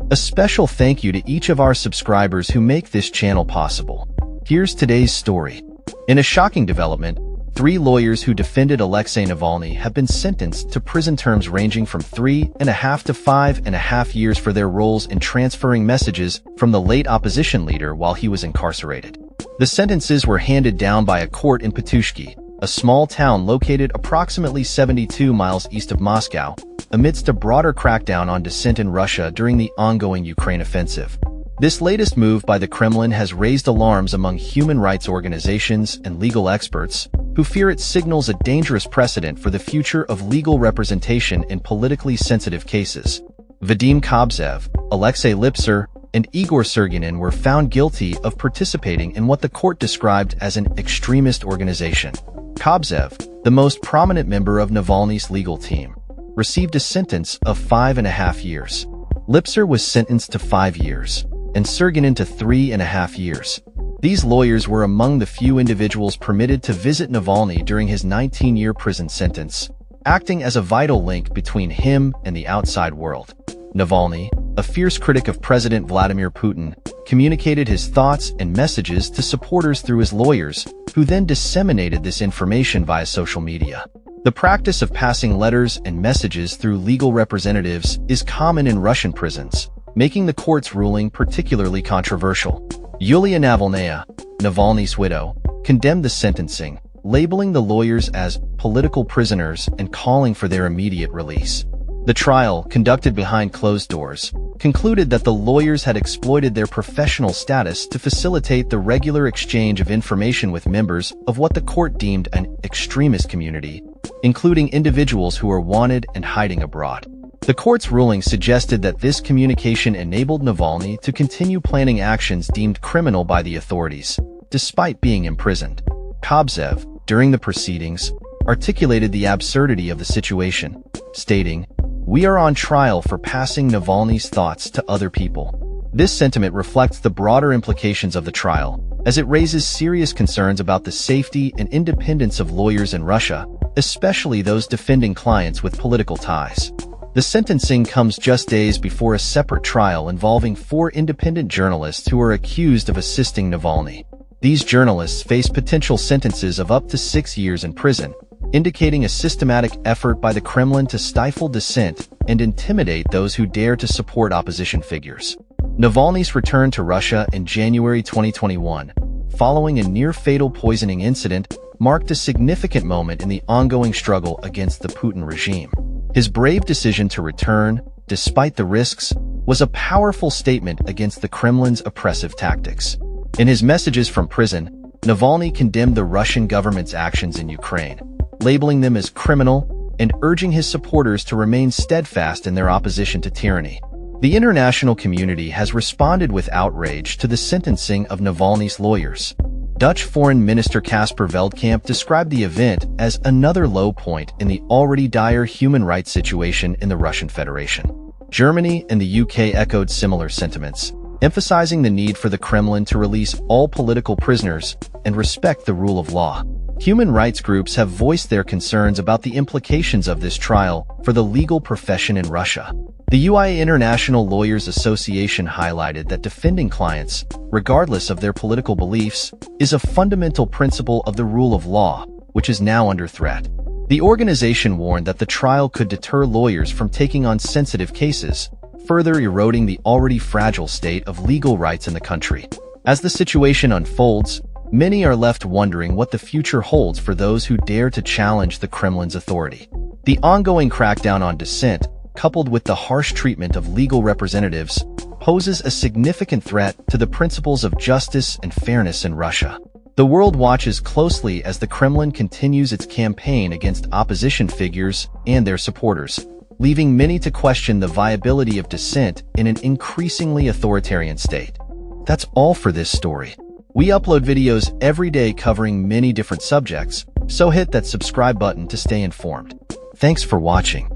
A special thank you to each of our subscribers who make this channel possible. Here's today's story. In a shocking development, 3 lawyers who defended Alexey Navalny have been sentenced to prison terms ranging from 3.5 to 5.5 years for their roles in transferring messages from the late opposition leader while he was incarcerated. The sentences were handed down by a court in Patushki, a small town located approximately 72 miles east of Moscow, amidst a broader crackdown on dissent in Russia during the ongoing Ukraine offensive. This latest move by the Kremlin has raised alarms among human rights organizations and legal experts, who fear it signals a dangerous precedent for the future of legal representation in politically sensitive cases. Vadim Kobzev, Alexey Lipser, and Igor Serginin were found guilty of participating in what the court described as an extremist organization. Kobzev, the most prominent member of Navalny's legal team, received a sentence of 5.5 years. Lipser was sentenced to 5 years, and Serginin to 3.5 years. These lawyers were among the few individuals permitted to visit Navalny during his 19-year prison sentence, acting as a vital link between him and the outside world. Navalny, a fierce critic of President Vladimir Putin, communicated his thoughts and messages to supporters through his lawyers, who then disseminated this information via social media. The practice of passing letters and messages through legal representatives is common in Russian prisons, making the court's ruling particularly controversial. Yulia Navalnaya, Navalny's widow, condemned the sentencing, labeling the lawyers as political prisoners and calling for their immediate release. The trial, conducted behind closed doors, concluded that the lawyers had exploited their professional status to facilitate the regular exchange of information with members of what the court deemed an extremist community, including individuals who are wanted and hiding abroad. The court's ruling suggested that this communication enabled Navalny to continue planning actions deemed criminal by the authorities, despite being imprisoned. Kobzev, during the proceedings, articulated the absurdity of the situation, stating, "We are on trial for passing Navalny's thoughts to other people." This sentiment reflects the broader implications of the trial, as it raises serious concerns about the safety and independence of lawyers in Russia, especially those defending clients with political ties. The sentencing comes just days before a separate trial involving 4 independent journalists who are accused of assisting Navalny. These journalists face potential sentences of up to 6 years in prison, indicating a systematic effort by the Kremlin to stifle dissent and intimidate those who dare to support opposition figures. Navalny's return to Russia in January 2021, following a near-fatal poisoning incident, marked a significant moment in the ongoing struggle against the Putin regime. His brave decision to return, despite the risks, was a powerful statement against the Kremlin's oppressive tactics. In his messages from prison, Navalny condemned the Russian government's actions in Ukraine, labeling them as criminal and urging his supporters to remain steadfast in their opposition to tyranny. The international community has responded with outrage to the sentencing of Navalny's lawyers. Dutch Foreign Minister Casper Veldkamp described the event as another low point in the already dire human rights situation in the Russian Federation. Germany and the UK echoed similar sentiments, emphasizing the need for the Kremlin to release all political prisoners and respect the rule of law. Human rights groups have voiced their concerns about the implications of this trial for the legal profession in Russia. The UIA International Lawyers Association highlighted that defending clients, regardless of their political beliefs, is a fundamental principle of the rule of law, which is now under threat. The organization warned that the trial could deter lawyers from taking on sensitive cases, further eroding the already fragile state of legal rights in the country. As the situation unfolds, many are left wondering what the future holds for those who dare to challenge the Kremlin's authority. The ongoing crackdown on dissent, coupled with the harsh treatment of legal representatives, poses a significant threat to the principles of justice and fairness in Russia. The world watches closely as the Kremlin continues its campaign against opposition figures and their supporters, leaving many to question the viability of dissent in an increasingly authoritarian state. That's all for this story. We upload videos every day covering many different subjects, so hit that subscribe button to stay informed. Thanks for watching.